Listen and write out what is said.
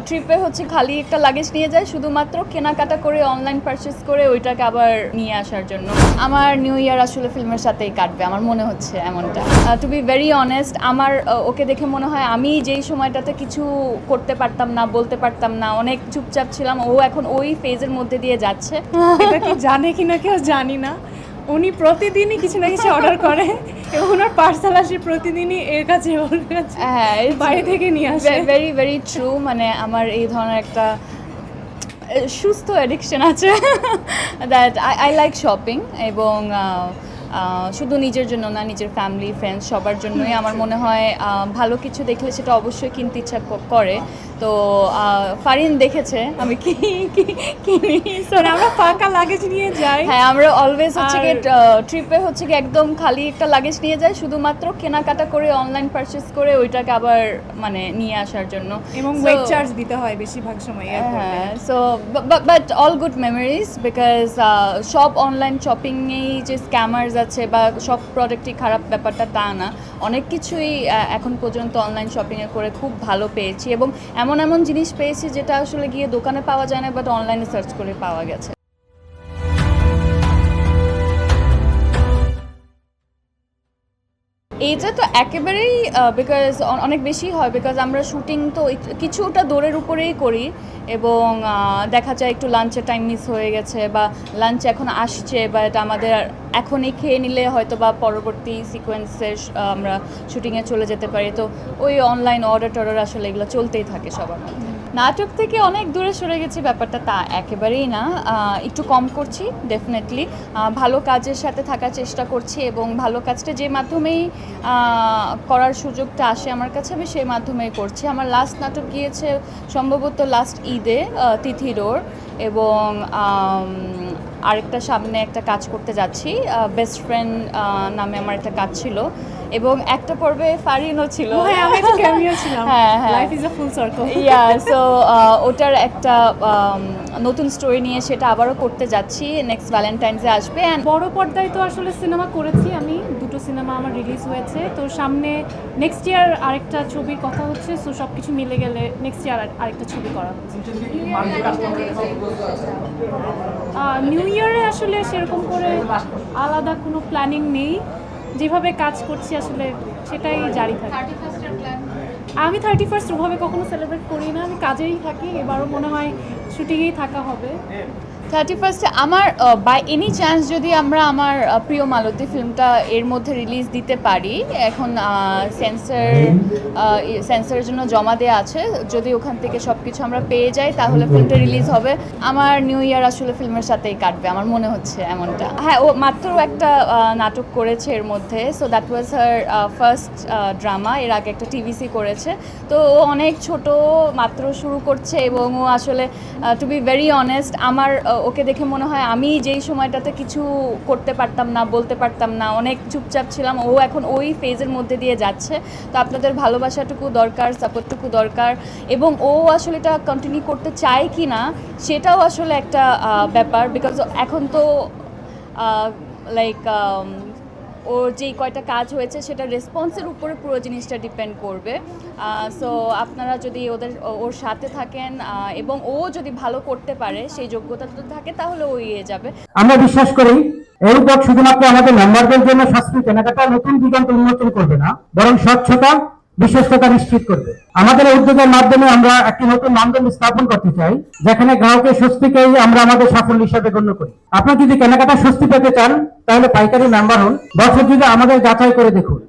ট্রিপে হচ্ছে খালি একটা লাগেজ নিয়ে যায়, শুধুমাত্র কেনাকাটা করে অনলাইন পারচেস করে ওইটাকে আবার নিয়ে আসার জন্য। আমার নিউ ইয়ার আসলে ফিল্মের সাথেই কাটবে, আমার মনে হচ্ছে এমনটা। টু বি ভেরি অনেস্ট, আমার ওকে দেখে মনে হয় আমি যেই সময়টাতে কিছু করতে পারতাম না, বলতে পারতাম না, অনেক চুপচাপ ছিলাম, ও এখন ওই ফেজের মধ্যে দিয়ে যাচ্ছে। এটা কি জানে কিনা কেউ জানি না, উনি প্রতিদিনই কিছু না কিছু অর্ডার করে এবং ওনার পার্সেল আসে প্রতিদিনই এর কাছে ওর কাছে, হ্যাঁ, বাইরে থেকে নিয়ে আসে। Very very true. মানে আমার এই ধরনের একটা সুস্থ অ্যাডিকশন আছে, দ্যাট আই লাইক শপিং, এবং শুধু নিজের জন্য না, নিজের ফ্যামিলি ফ্রেন্ডস সবার জন্যই আমার মনে হয় ভালো কিছু দেখলে সেটা অবশ্যই কিনতে ইচ্ছা করে। তো ফারিন দেখেছে আমি কিনি, আমরা ফাঁকা লাগেজ নিয়ে যাই। হ্যাঁ, আমরা অলওয়েজ হচ্ছে কি ট্রিপে হচ্ছে কি একদম খালি একটা লাগেজ নিয়ে যাই, শুধুমাত্র কেনাকাটা করে অনলাইন পারচেস করে ওইটাকে আবার মানে নিয়ে আসার জন্য, এবং ওয়েট চার্জ দিতে হয় বেশিরভাগ সময় এয়ারপোর্টে। হ্যাঁ। So but all good memories, because সব অনলাইন শপিংয়েই যে স্ক্যামার্স আছে বা সব প্রোডাক্টই খারাপ ব্যাপারটা তা না, অনেক কিছুই এখন পর্যন্ত অনলাইন শপিংয়ে করে খুব ভালো পেয়েছি, এবং এমন এমন জিনিস পেয়েছি যেটা আসলে গিয়ে দোকানে পাওয়া যায় না, বাট অনলাইনে সার্চ করে পাওয়া গেছে। এইটা তো একেবারেই বিকজ অনেক বেশি হয়, বিকজ আমরা শুটিং তো কিছুটা দৌড়ের উপরেই করি, এবং দেখা যায় একটু লাঞ্চের টাইম মিস হয়ে গেছে বা লাঞ্চ এখন আসছে, বাট আমাদের এখনই খেয়ে নিলে হয়তো বা পরবর্তী সিকোয়েন্সে আমরা শুটিংয়ে চলে যেতে পারি। তো ওই অনলাইন অর্ডার আসলে এগুলো চলতেই থাকে সবার মধ্যে। নাটক থেকে অনেক দূরে সরে গেছি ব্যাপারটা তা একেবারেই না, একটু কম করছি ডেফিনেটলি, ভালো কাজের সাথে থাকার চেষ্টা করছি, এবং ভালো কাজটা যে মাধ্যমেই করার সুযোগটা আসে আমার কাছে আমি সেই মাধ্যমেই করছি। আমার লাস্ট নাটক গিয়েছে সম্ভবত লাস্ট ঈদে, তিথিরোর, এবং আরেকটা সামনে একটা কাজ করতে যাচ্ছি, বেস্ট ফ্রেন্ড নামে আমার একটা কাজ ছিল, এবং একটা পর্বে ফারিনও ছিল। হ্যাঁ, আমি একটা ক্যামিও ছিলাম। হ্যাঁ, life is a full circle. Yeah, so ওটার একটা নতুন স্টোরি নিয়ে সেটা আবারও করতে যাচ্ছি, নেক্সট ভ্যালেন্টাইন্সে আসবে। অ্যান্ড বড় পর্দায় তো আসলে সিনেমা করেছি আমি, দুটো সিনেমা আমার রিলিজ হয়েছে, তো সামনে নেক্সট ইয়ার আরেকটা ছবির কথা হচ্ছে, সো সব কিছু মিলে গেলে নেক্সট ইয়ার আরেকটা ছবি করা হচ্ছে। নিউ ইয়ারে আসলে সেরকম করে আলাদা কোনো প্ল্যানিং নেই, যেভাবে কাজ করছি আসলে সেটাই জারি থাকে। আমি 31st ওভাবে কখনো সেলিব্রেট করি না, আমি কাজেই থাকি, এবারও মনে হয় শুটিংয়েই থাকা হবে। 31 আমার বাই এনি চান্স যদি আমরা আমার প্রিয় মালতী ফিল্মটা এর মধ্যে রিলিজ দিতে পারি, এখন সেন্সরের জন্য জমা দেওয়া আছে, যদি ওখান থেকে সব কিছু আমরা পেয়ে যাই তাহলে ফিল্মটা রিলিজ হবে। আমার নিউ ইয়ার আসলে ফিল্মের সাথেই কাটবে, আমার মনে হচ্ছে এমনটা। হ্যাঁ, ও মাত্র একটা নাটক করেছে এর মধ্যে, so that was her first drama, এর আগে একটা টিভিসি করেছে, তো ও অনেক ছোট, মাত্র শুরু করছে, এবং ও আসলে টু বি ভেরি অনেস্ট, আমার ওকে দেখে মনে হয় আমি যেই সময়টাতে কিছু করতে পারতাম না, বলতে পারতাম না, অনেক চুপচাপ ছিলাম, ও এখন ওই ফেজের মধ্যে দিয়ে যাচ্ছে। তো আপনাদের ভালোবাসাটুকু দরকার, সাপোর্টটুকু দরকার, এবং ও আসলে এটা কন্টিনিউ করতে চায় কি না সেটাও আসলে একটা ব্যাপার, বিকজ এখন তো লাইক ওর যেই কয়টা কাজ হয়েছে সেটা রেসপন্সের উপরে পুরো জিনিসটা ডিপেন্ড করবে। সো আপনারা যদি ওর সাথে থাকেন, এবং ও যদি ভালো করতে পারে, সেই যোগ্যতা যদি থাকে, তাহলে ও এগিয়ে যাবে। আমরা বিশ্বাস করি এই উদ্যোগ শুধুমাত্র আমাদের মেম্বারদের জন্য সস্ত্রীক কেনাকাটা নতুন দিগন্ত উন্মোচন করবে না, বরং স্বচ্ছতা, বিশ্বস্ততা নিশ্চিত করবে। আমাদের এই উদ্যোগের মাধ্যমে আমরা একটি নতুন মানদণ্ড স্থাপন করতে চাই, যেখানে গ্রাহকের স্বস্তিকেই আমরা আমাদের সাফল্য হিসাবে গণ্য করি। আপনার যদি কেনাকাটা স্বস্তি পেতে চান তাহলে পাইকারি মেম্বার হন, বছর যদি আমাদের যাচাই করে দেখুন।